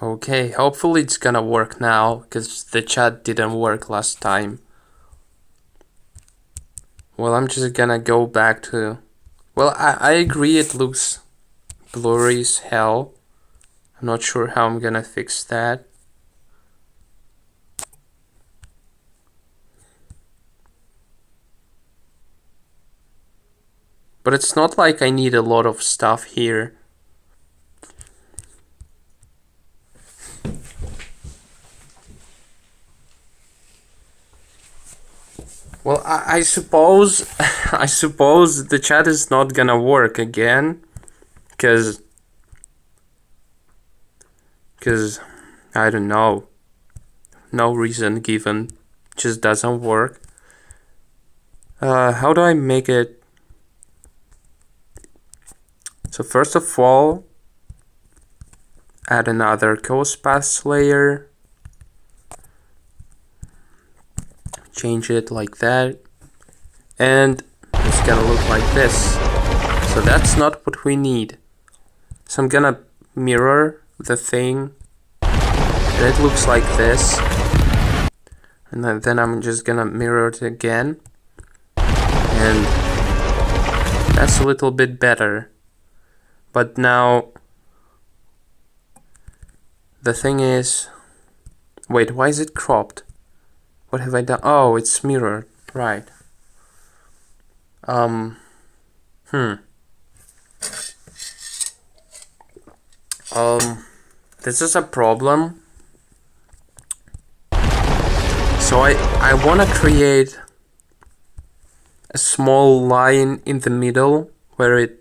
Okay, hopefully it's gonna work now, because the chat didn't work last time. Well, I'm just gonna go back to... Well, I agree it looks blurry as hell. I'm not sure how I'm gonna fix that. But it's not like I need a lot of stuff here. Well, I suppose I suppose the chat is not gonna work again, because I don't know, no reason given, just doesn't work. How do I make it? So first of all, add another ghost path layer, change it like that, and it's gonna look like this. So that's not what we need. So I'm gonna mirror the thing, and it looks like this. And then I'm just gonna mirror it again, and that's a little bit better. But now the thing is, wait, why is it cropped? What have I done? Oh, it's mirrored, right. This is a problem. So I want to create a small line in the middle where it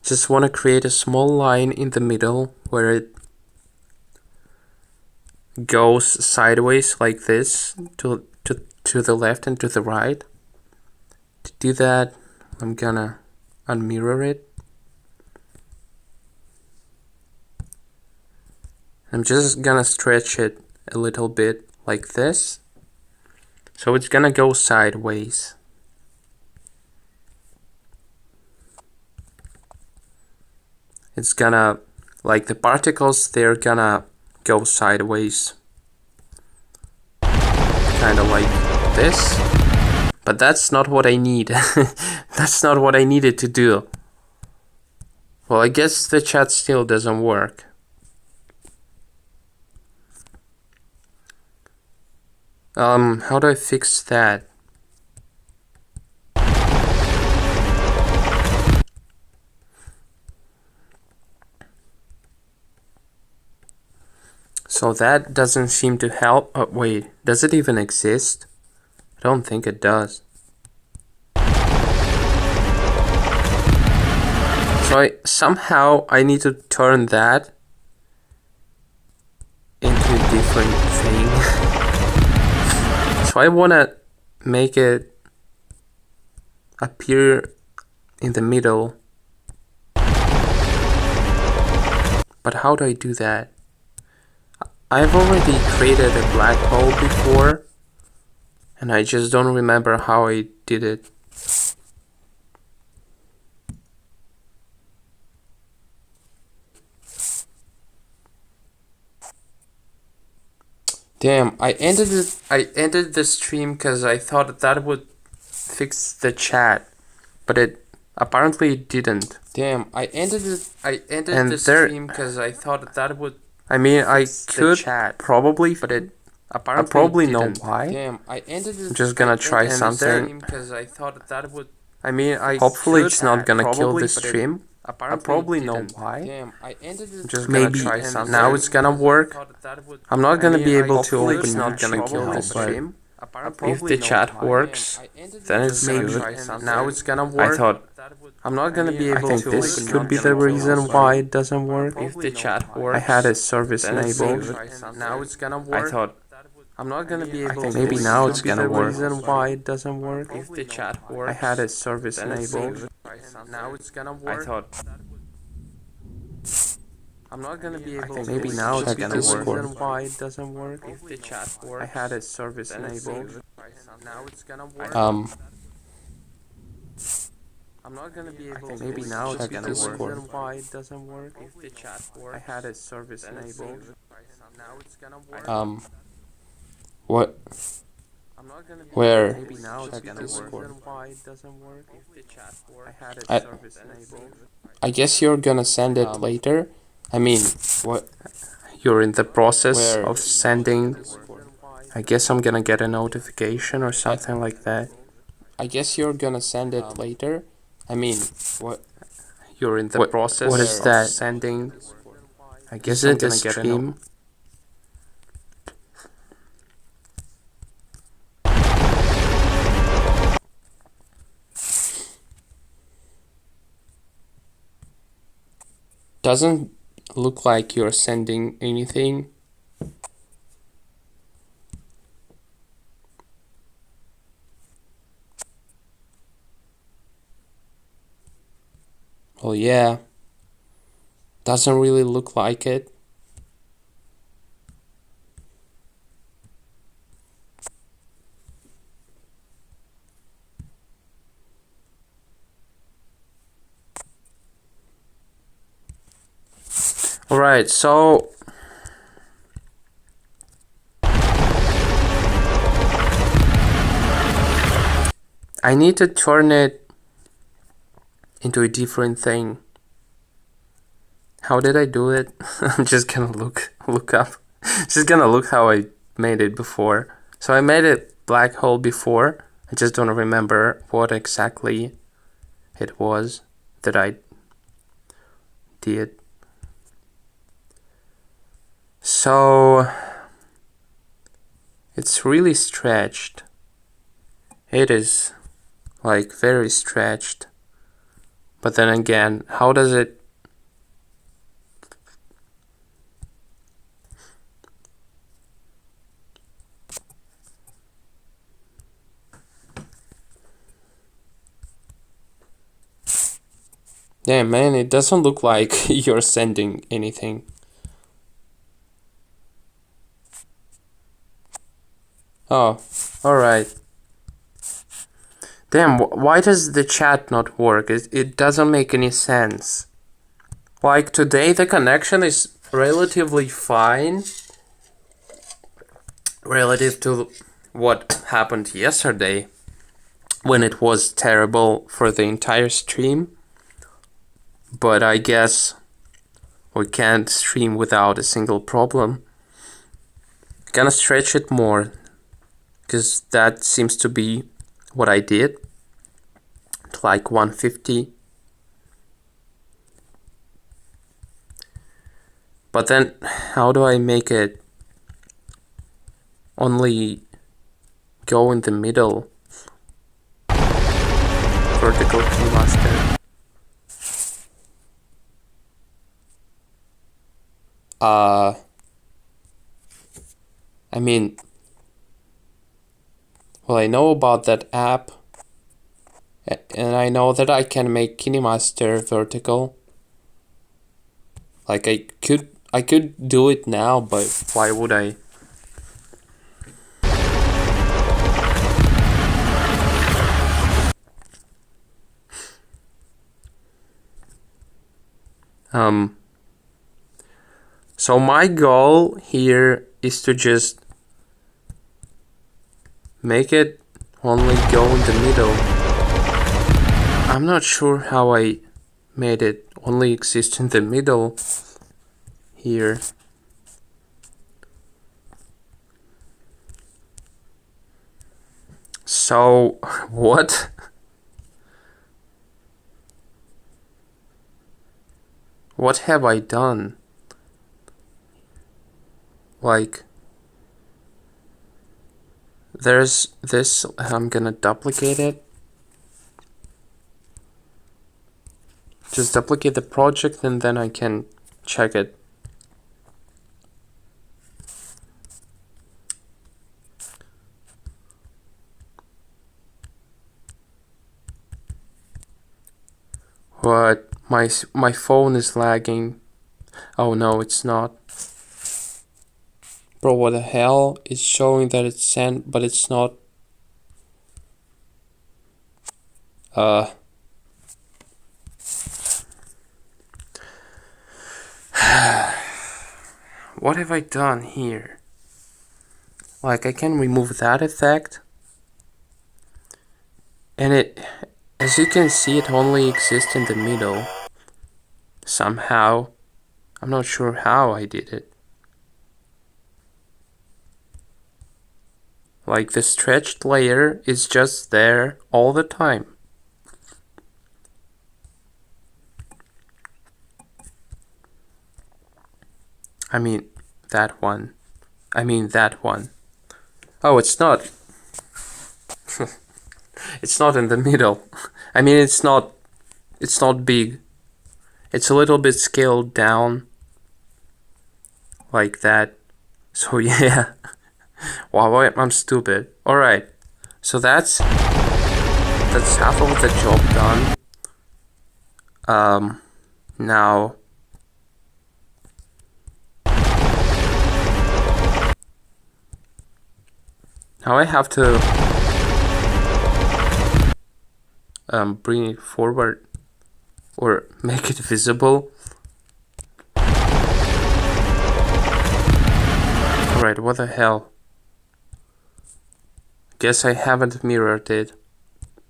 just want to create a small line in the middle where it goes sideways like this to the left and to the right. To do that, I'm gonna unmirror it. I'm just gonna stretch it a little bit like this. So it's gonna go sideways. It's gonna, like the particles, they're gonna go sideways. Kinda like this. But that's not what I need. That's not what I needed to do. Well, I guess the chat still doesn't work. How do I fix that? So that doesn't seem to help. Oh, wait, does it even exist? I don't think it does. So somehow I need to turn that into a different thing. So I want to make it appear in the middle. But how do I do that? I've already created a black hole before, and I just don't remember how I did it. Damn, I ended the stream because I thought that would fix the chat, but it apparently didn't. Damn, I ended the stream because I thought that would. I mean, I could probably, but it apparently I probably didn't. Know why. Damn, I'm just gonna try something because I thought that would. I mean, hopefully it's not gonna kill the stream. I probably know why. Damn, I'm just gonna try something. Now it's gonna work. I'm not gonna be able to open. It's not gonna kill the stream. If the chat works, then it's good. Now it's gonna work. I thought I'm not gonna be able to. I think this could be the reason why it doesn't work. If the chat works, I had a service enabled. Now it's gonna work. I thought I'm not gonna be able to. Maybe now it's gonna work. The reason why it doesn't work. If the chat works, I had a service enabled. Now it's gonna work. I thought I'm not gonna be able to. Maybe now it's gonna work. The reason why it doesn't work. If the chat works, I had a service enabled. Now it's gonna work. I'm not gonna be able to maybe now it's check gonna the work. reason why it doesn't work. If the chat works, I had a service then it's enabled. now it's gonna work. What? I'm not gonna be Where? maybe now Check check the the Discord. reason why it doesn't work. If the chat works, I had a I- service enabled. I guess you're gonna send it later. I mean, what? You're in the process Where? of sending. I guess I'm gonna get a notification or something like that. I guess you're gonna send it later. I mean, what? You're in the process what is of that? sending. I guess Is I'm it a gonna get a stream? Doesn't look like you're sending anything. Well, yeah. Doesn't really look like it. Alright, so I need to turn it into a different thing. How did I do it? I'm just gonna look up. Just gonna look how I made it before. So I made a black hole before. I just don't remember what exactly it was that I did. So it's really stretched. It is like very stretched. But then again, how does it Yeah, man, it doesn't look like you're sending anything. Oh, alright. Damn, why does the chat not work? It doesn't make any sense. Like today the connection is relatively fine relative to what happened yesterday when it was terrible for the entire stream. But I guess we can't stream without a single problem. Gonna stretch it more, because that seems to be what I did. To like 150. But then, how do I make it only go in the middle? Vertical KineMaster. I mean, well, I know about that app, and I know that I can make KineMaster vertical. Like I could do it now, but Why would I? So my goal here is to just make it only go in the middle. I'm not sure how I made it only exist in the middle here. So, what? What have I done? Like, there's this, I'm gonna duplicate it. Just duplicate the project and then I can check it. What? My phone is lagging. Oh no, it's not. bro, what the hell? It's showing that it's sent, but it's not. what have I done here? Like, I can remove that effect. And it, as you can see, it only exists in the middle. Somehow. I'm not sure how I did it. Like, the stretched layer is just there all the time. I mean, that one. Oh, it's not. It's not in the middle. I mean, it's not big. It's a little bit scaled down. Like that. So yeah. Wow, I'm stupid. Alright. So that's half of the job done. Now I have to bring it forward or make it visible. Alright, what the hell? Guess I haven't mirrored it.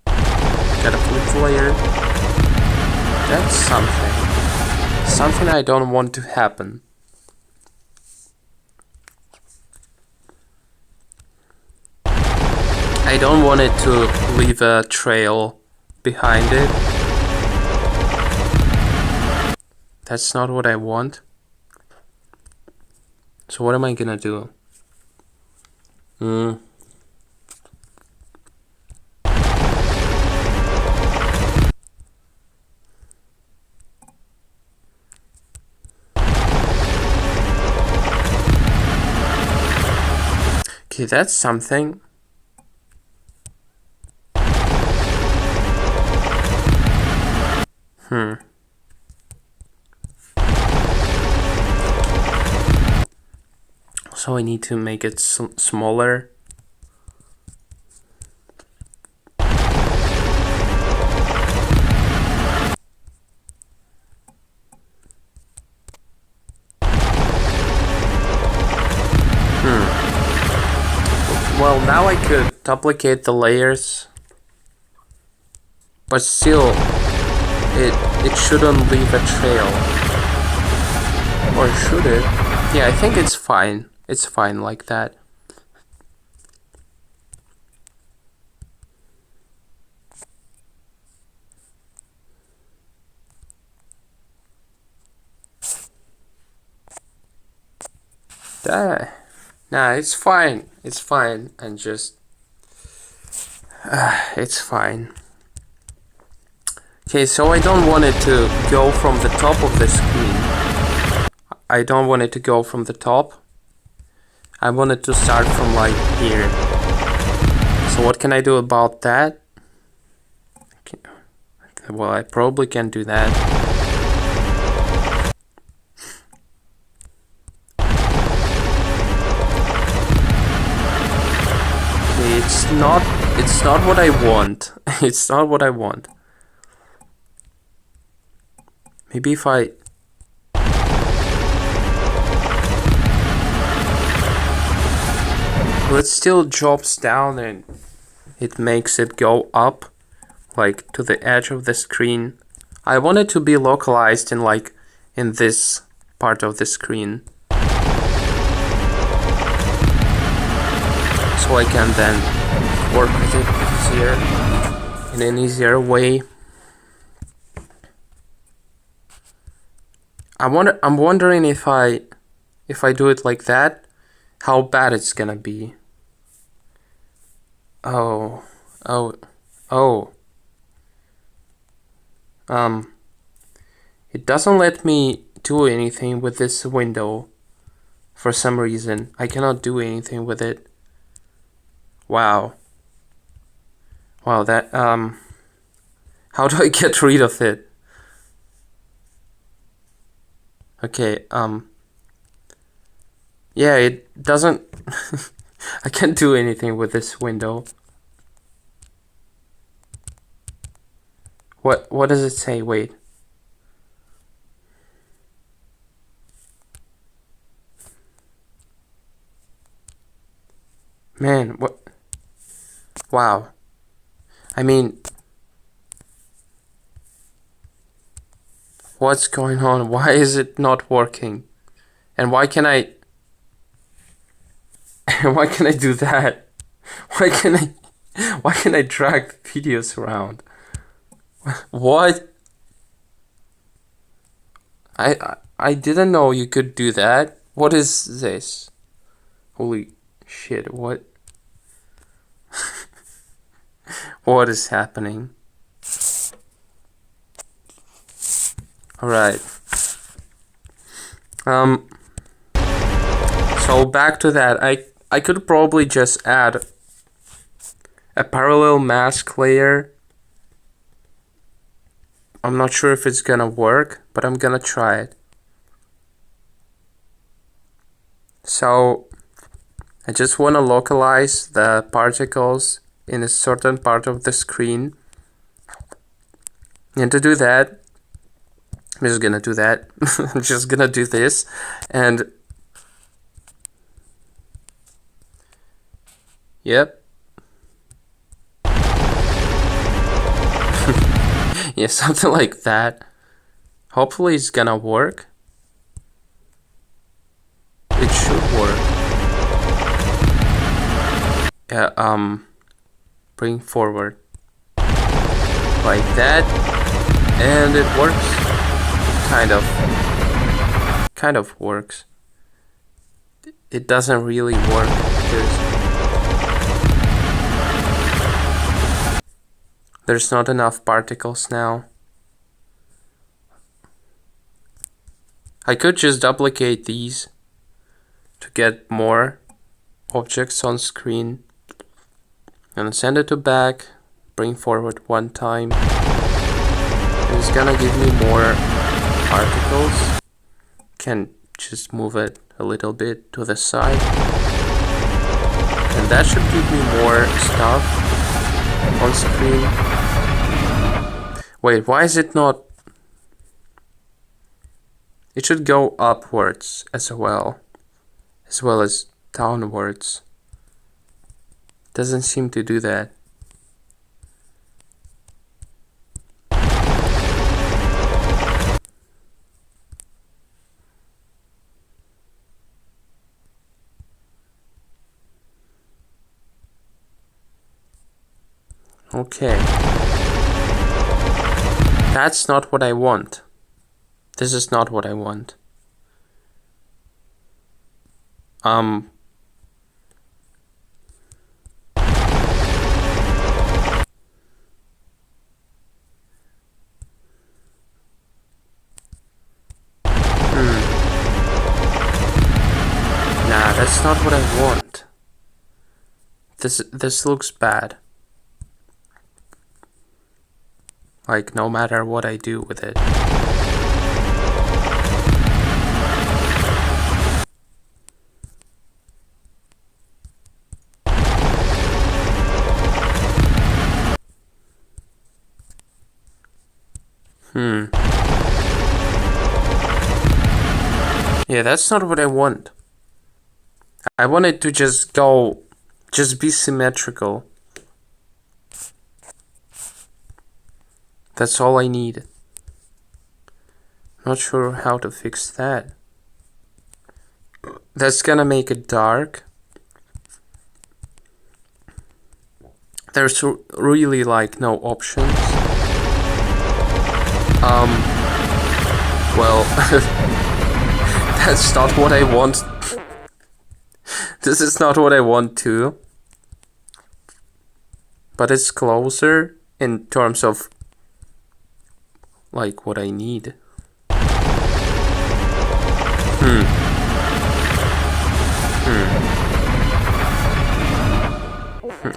Gotta flip layer. That's something. Something I don't want to happen. I don't want it to leave a trail behind it. That's not what I want. So what am I gonna do? Okay, that's something. So I need to make it smaller. Well, now I could duplicate the layers, but still, it shouldn't leave a trail. Or should it? Yeah, I think it's fine. It's fine like that. Nah, it's fine. It's fine. And just... it's fine. Okay, so I don't want it to go from the top of the screen. I don't want it to go from the top. I want it to start from like here. So what can I do about that? Okay. Well, I probably can do that. Okay, it's not what I want. It's not what I want. Maybe if I... Well, it still drops down and it makes it go up, like to the edge of the screen. I want it to be localized in like in this part of the screen. So I can then work with it easier, in an easier way. I'm wondering if I do it like that, how bad it's gonna be. Oh. It doesn't let me do anything with this window for some reason. I cannot do anything with it. Wow. Wow, that, how do I get rid of it? Okay, yeah, it doesn't, I can't do anything with this window. What does it say? Wait. Man, what? Wow. I mean, what's going on? Why is it not working? And why can I... why can I do that? Why can I drag the videos around? What? I didn't know you could do that. What is this? Holy shit, what? What is happening? Alright. So back to that. I could probably just add a parallel mask layer. I'm not sure if it's gonna work, but I'm gonna try it. So I just want to localize the particles in a certain part of the screen. And to do that, I'm just gonna do that. I'm just gonna do this. And yep. Yeah, something like that. Hopefully it's gonna work. It should work. Yeah, bring forward. Like that. And it works. Kind of works. It doesn't really work because there's not enough particles now. I could just duplicate these to get more objects on screen and send it to back, bring forward one time, and it's gonna give me more particles. Can just move it a little bit to the side, and that should give me more stuff on screen. Wait, why is it not? It should go upwards as well as downwards. Doesn't seem to do that. Okay. That's not what I want. This is not what I want. Nah, that's not what I want. This looks bad. Like, no matter what I do with it. Yeah, that's not what I want. I want it to just be symmetrical. That's all I need. Not sure how to fix that. That's gonna make it dark. There's really like no options. Well, that's not what I want. This is not what I want to. But it's closer in terms of like what I need.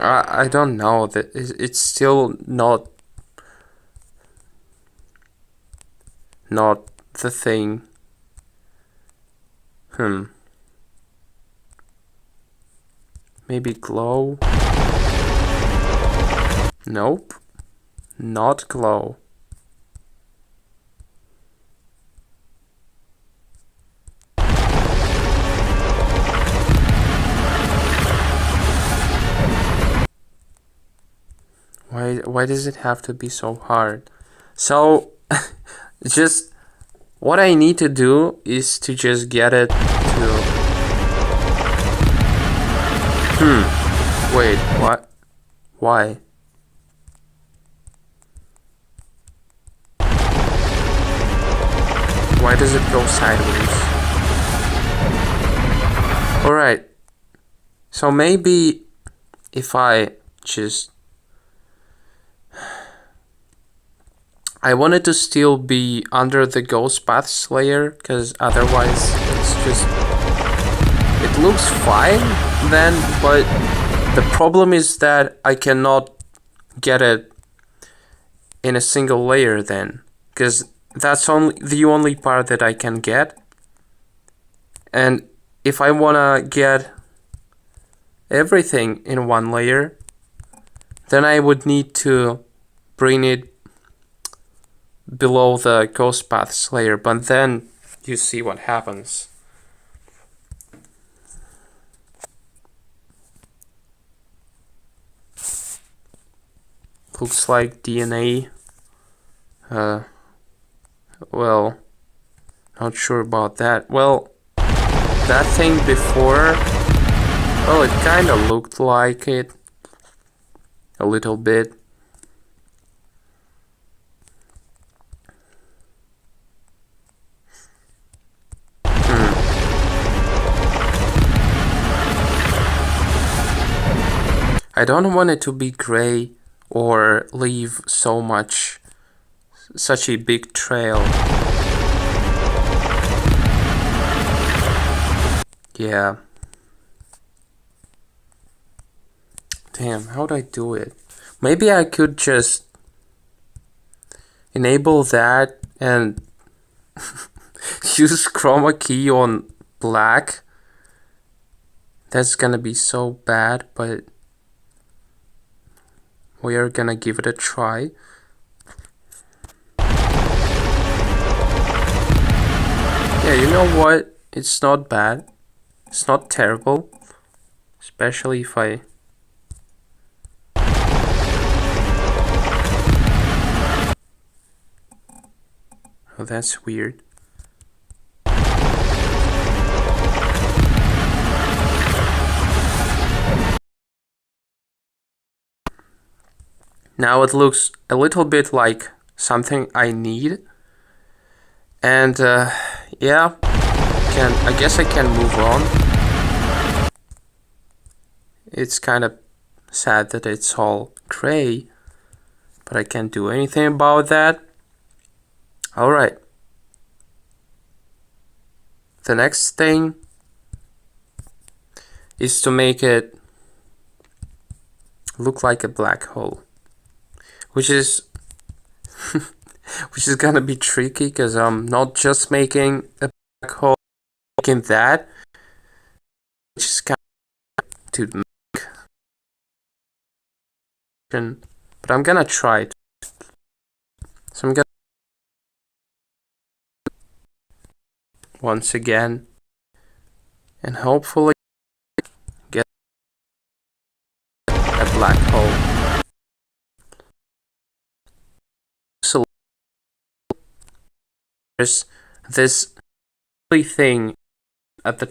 I don't know. That it's still not the thing. Maybe glow? Nope. Not glow. Why does it have to be so hard? So just what I need to do is to just get it to wait, what? Why? Why does it go sideways? Alright. So maybe if I just... I want it to still be under the ghost paths layer, because otherwise it's just... It looks fine then, but the problem is that I cannot get it in a single layer then, because that's the only part that I can get. And if I wanna get everything in one layer, then I would need to bring it below the ghost paths layer, but then you see what happens. Looks like DNA. Well, not sure about that. Well, that thing before, well, it kind of looked like it a little bit. I don't want it to be gray or leave such a big trail. Yeah. Damn, how'd I do it? Maybe I could just enable that and use chroma key on black. That's gonna be so bad, but we are gonna give it a try. Yeah, you know what? It's not bad. It's not terrible. Especially if I... Oh, that's weird. Now it looks a little bit like something I need. And yeah, I guess I can move on. It's kind of sad that it's all gray, but I can't do anything about that. Alright. The next thing is to make it look like a black hole, which is which is gonna be tricky because I'm not just making a black hole, making that, which is kind of to make, but I'm gonna try it. So I'm gonna once again, and hopefully get a black hole. So there's this thing at the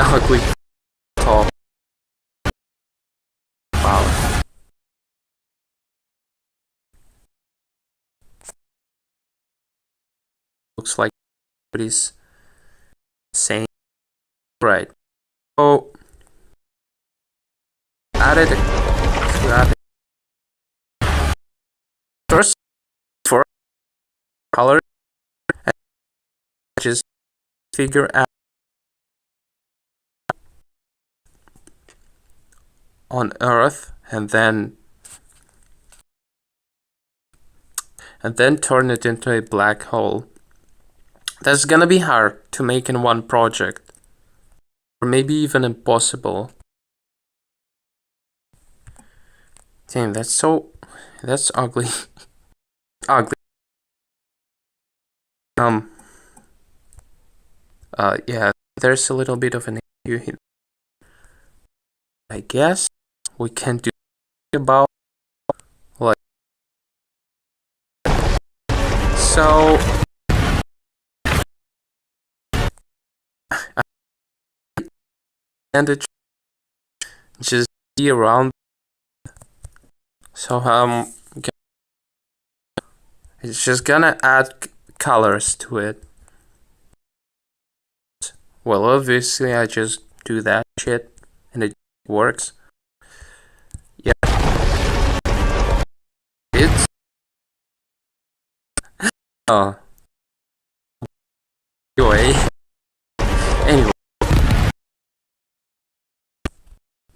ugly top. Wow. Looks like everybody's saying right. So added to add first for color and just figure out on Earth and then turn it into a black hole. That's gonna be hard to make in one project, or maybe even impossible. Damn, that's ugly. Ugly. Yeah, there's a little bit of an issue here. I guess we can do about like so. And it just be around. So it's just gonna add colors to it. Well, obviously I just do that shit and it works. Yeah, it's uh anyway. Anyway,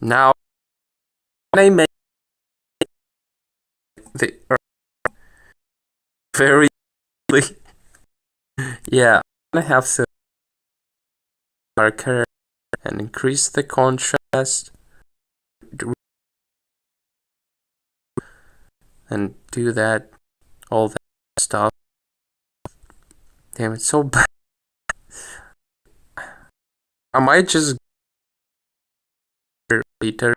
now when I make the very yeah, I'm gonna have to marker and increase the contrast and do that all that stuff. Damn, it's so bad. I might just go later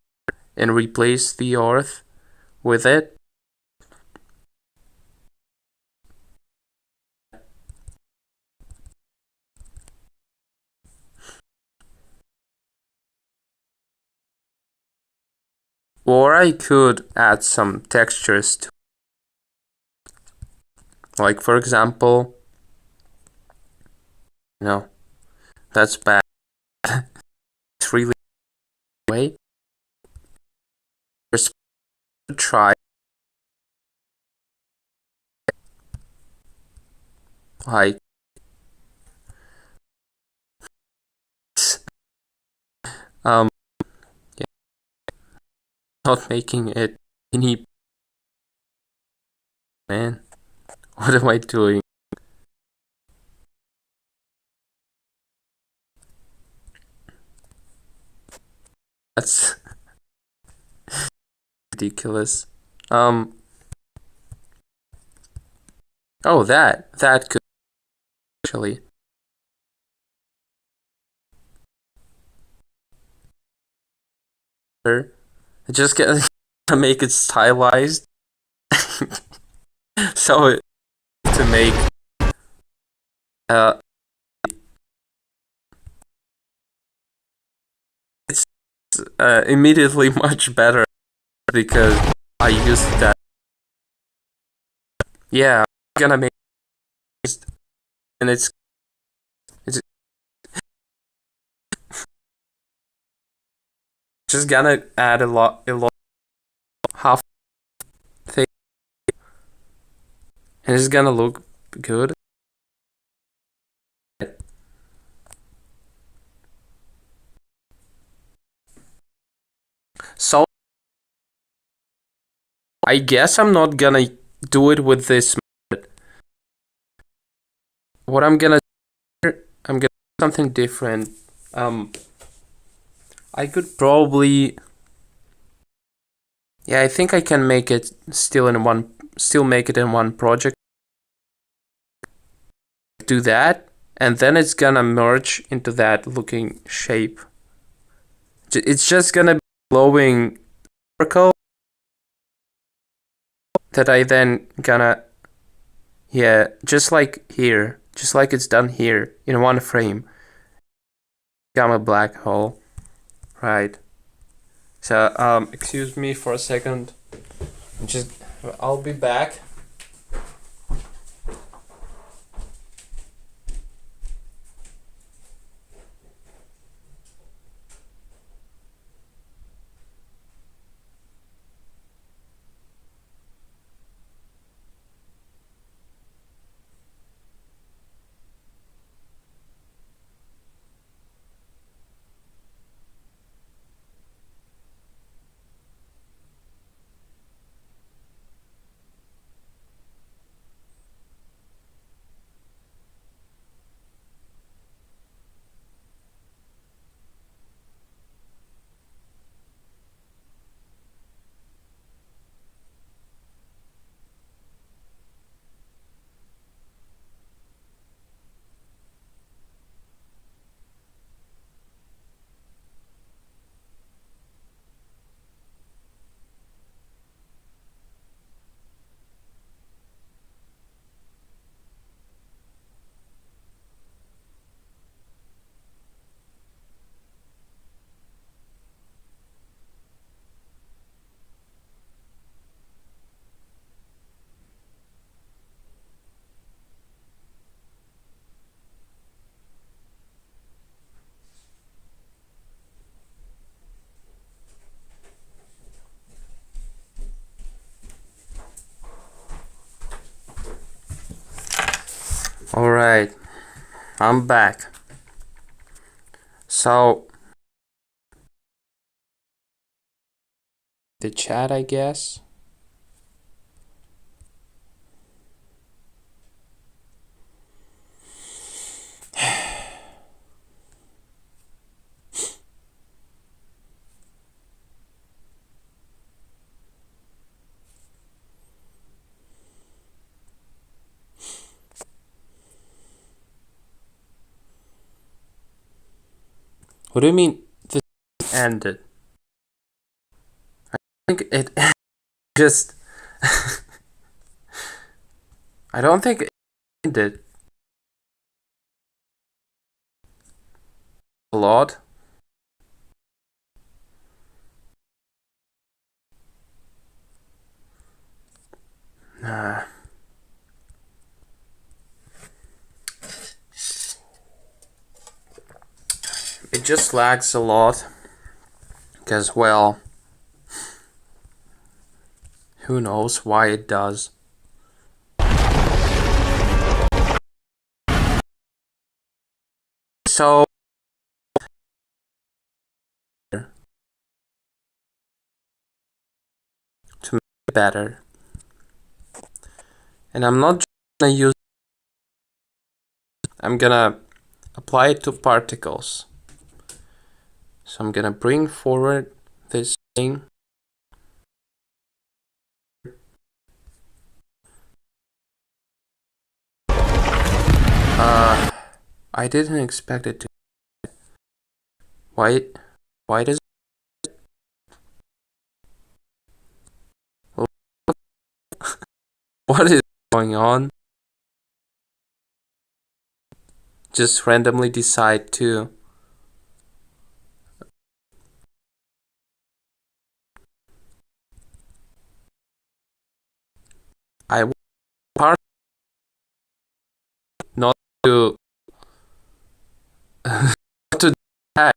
and replace the earth with it. Or I could add some textures to, like for example, no, that's bad. It's really way. Just try like um yeah, not making it any man. What am I doing? That's ridiculous. Oh, that could actually just get to make it stylized. So to make uh it's immediately much better because I used that. Yeah, I'm gonna make it, and it's just gonna add a lot half thing, and it's gonna look good. So I guess I'm not gonna do it with this method. What I'm gonna do something different. I could probably, yeah, I think I can make it still make it in one project. Do that, and then it's gonna merge into that looking shape. It's just gonna be glowing circle that I then gonna, yeah, just like here, just like it's done here in one frame. Become a black hole, right? So excuse me for a second. Just I'll be back. Alright, I'm back. So, the chat, I guess. What do you mean this ended? I think it just. I don't think it ended a lot. Nah. It just lags a lot. Because, well, who knows why it does. So, to make it better. And I'm not just gonna use. I'm gonna apply it to particles. So I'm gonna bring forward this thing. I didn't expect it to. Why does what is going on? Just randomly decide to. I want part not to to I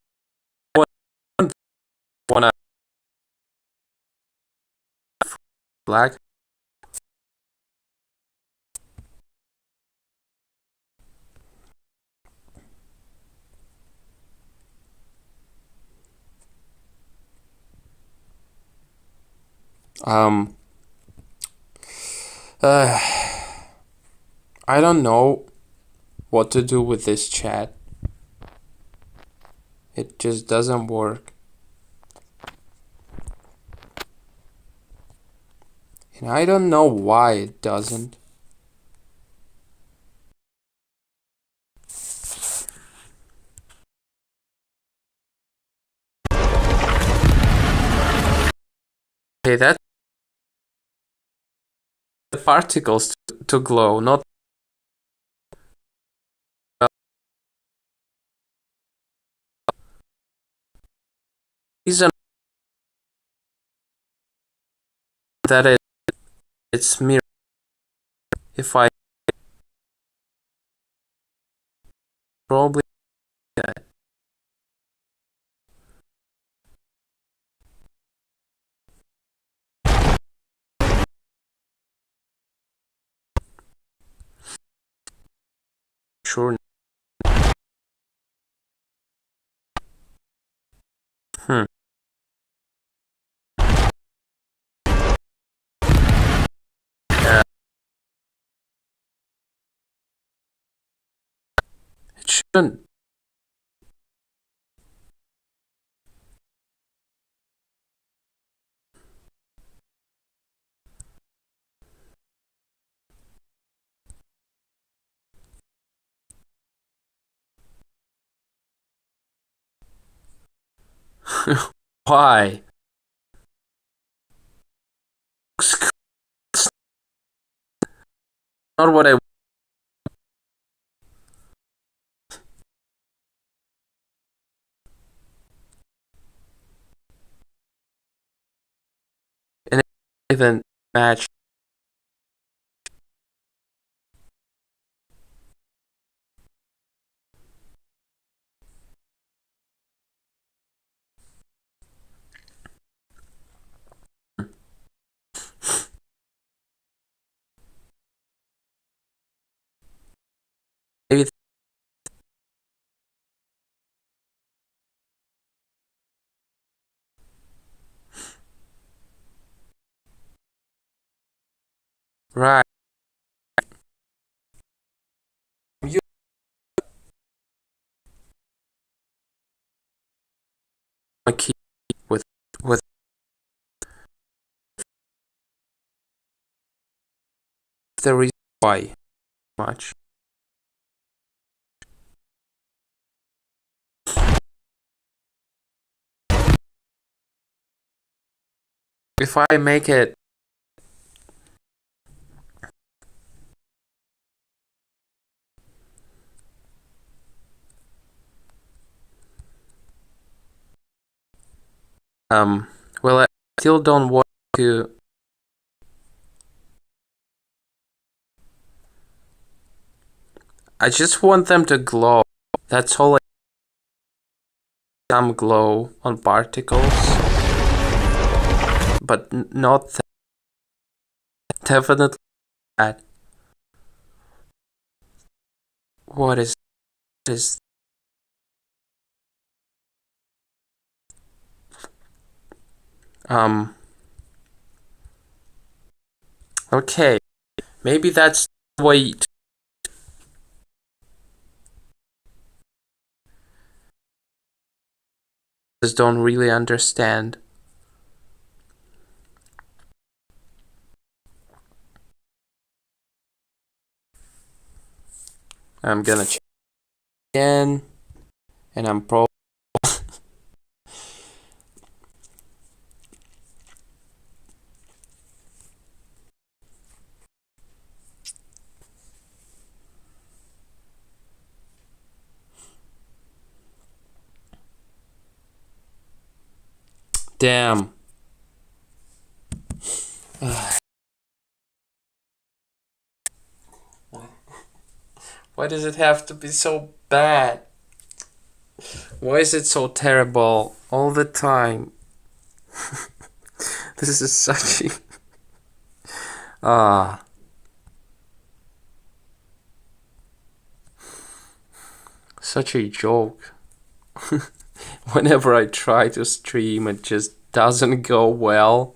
wanna black. Um. Uh, I don't know what to do with this chat. It just doesn't work. And I don't know why it doesn't. Okay, that's the particles to glow, not reason that it's mirror. If I probably sure. Hmm. Uh, it shouldn't. Why? Not what I. And it even match. Right. You a key with the reason why much. If I make it well, I still don't want to. I just want them to glow. That's all. Some glow on particles, but not definitely that. What is um okay, maybe that's the way to just don't really understand. I'm gonna check again, and I'm pro. Damn. Why does it have to be so bad? Why is it so terrible all the time? This is such a ah such a joke. Whenever I try to stream, it just doesn't go well.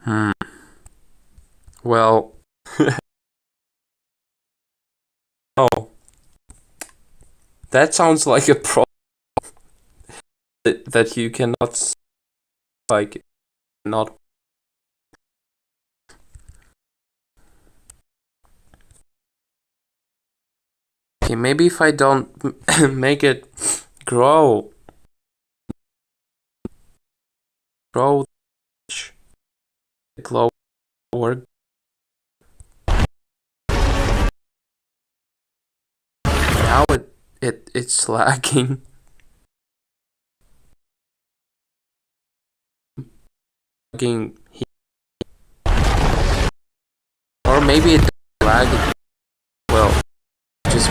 Hmm. Well, oh, that sounds like a problem that you cannot like not. Okay, maybe if I don't make it grow, grow the glow or now it's lagging. Lagging, or maybe it's lagging. Well, just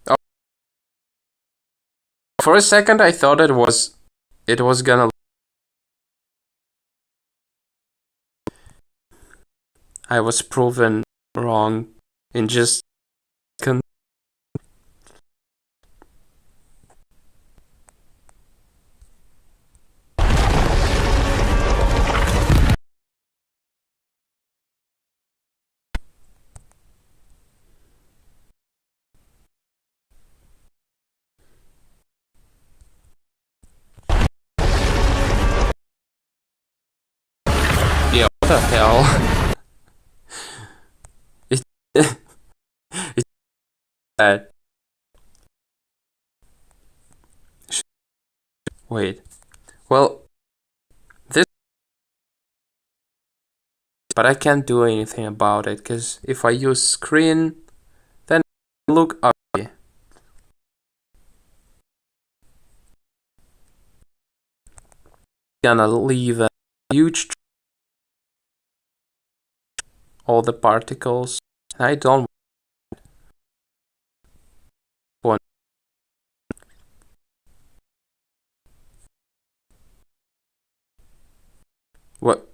oh, for a second I thought it was gonna. I was proven wrong in just con- yeah. What the hell? It, it's bad. Wait. Well, this, but I can't do anything about it because if I use screen, then look ugly. Gonna leave a huge all the particles. I don't What?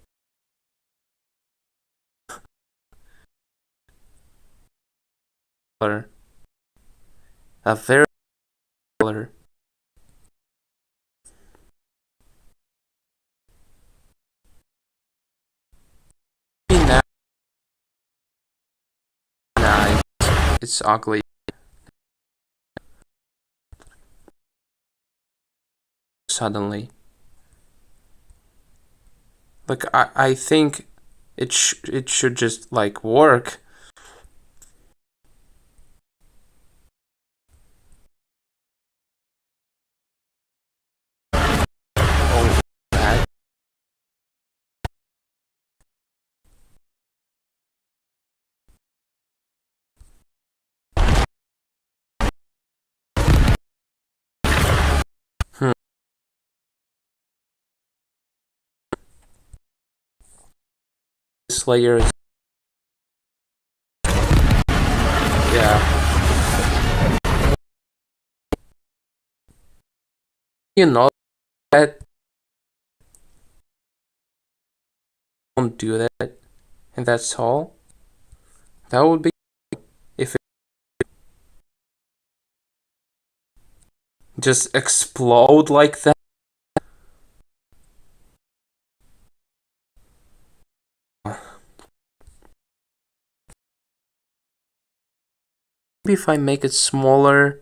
Color. A very color. Now, nah, it's ugly. Suddenly. Like, I think it should just, like, work. Oh, that. Hmm. This layer is, yeah. You know that. Don't do that. And that's all. That would be if it just explode like that. Maybe if I make it smaller,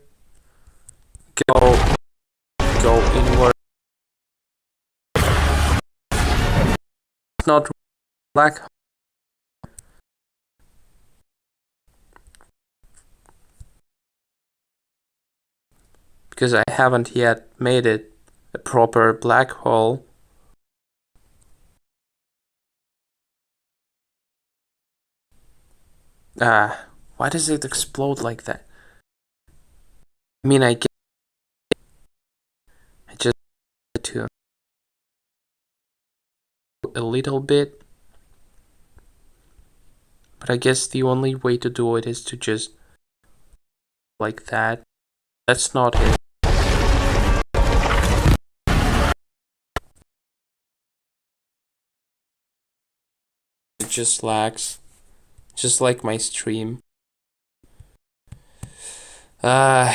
go inward. It's not black because I haven't yet made it a proper black hole. Why does it explode like that? I mean, I just to a little bit, but I guess the only way to do it is to just like that. That's not it. It just lags, just like my stream. Uh,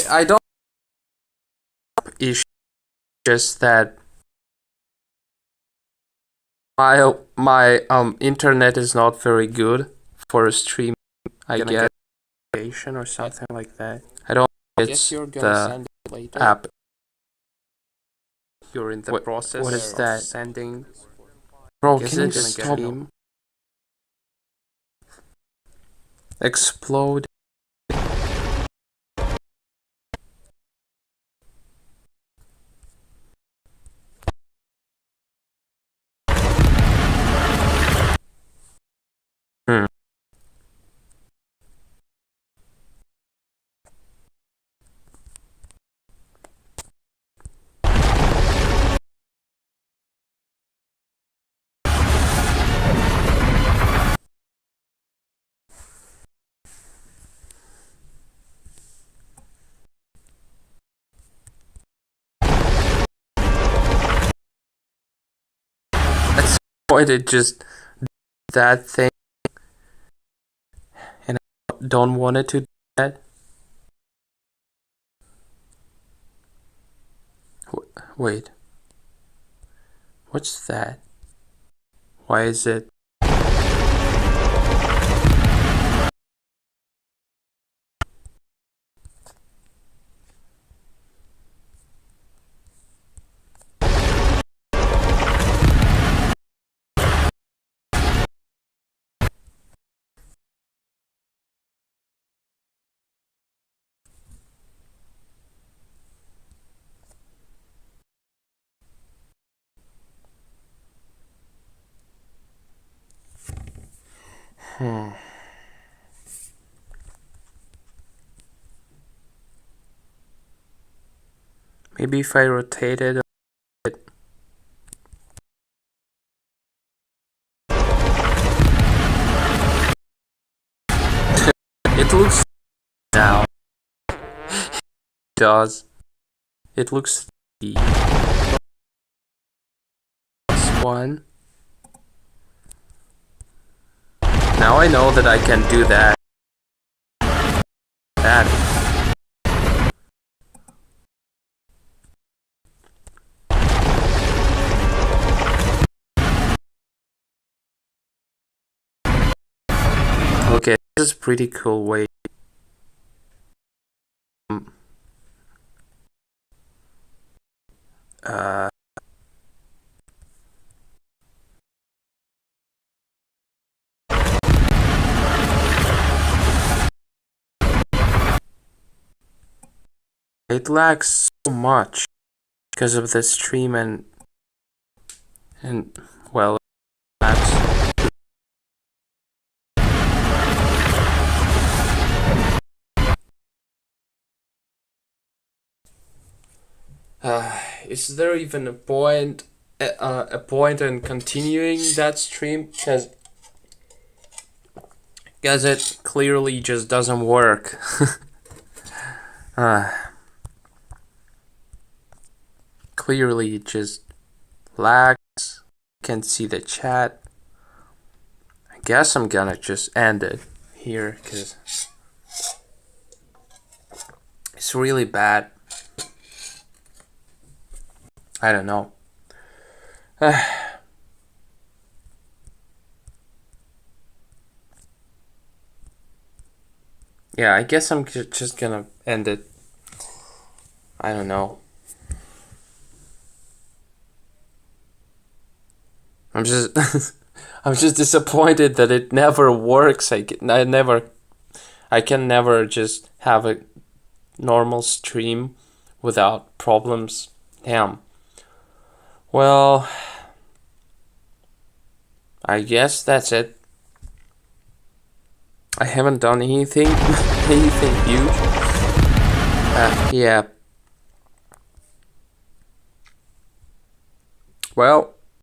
I don't. It's just that my internet is not very good for a stream. I guess or something like that. I don't. It's the app. You're in the process. What is that? Sending. Bro, can you stop? Explode. Hmm. At some point, it just that thing, and I don't want it to do that. Wait, what's that? Why is it? Maybe if I rotate it a bit. It looks now. It does. It looks the one. Now I know that I can do that. Okay, this is a pretty cool way. It lags so much because of the stream and well, it lags. Is there even a point in continuing that stream? Because it clearly just doesn't work. Clearly it just lags. Can't see the chat. I guess I'm gonna just end it here because it's really bad. I don't know. Yeah, I guess I'm just gonna end it. I don't know. I'm just I'm just disappointed that it never works. I can never just have a normal stream without problems. Damn. Well, I guess that's it. I haven't done anything huge. Yeah. Well,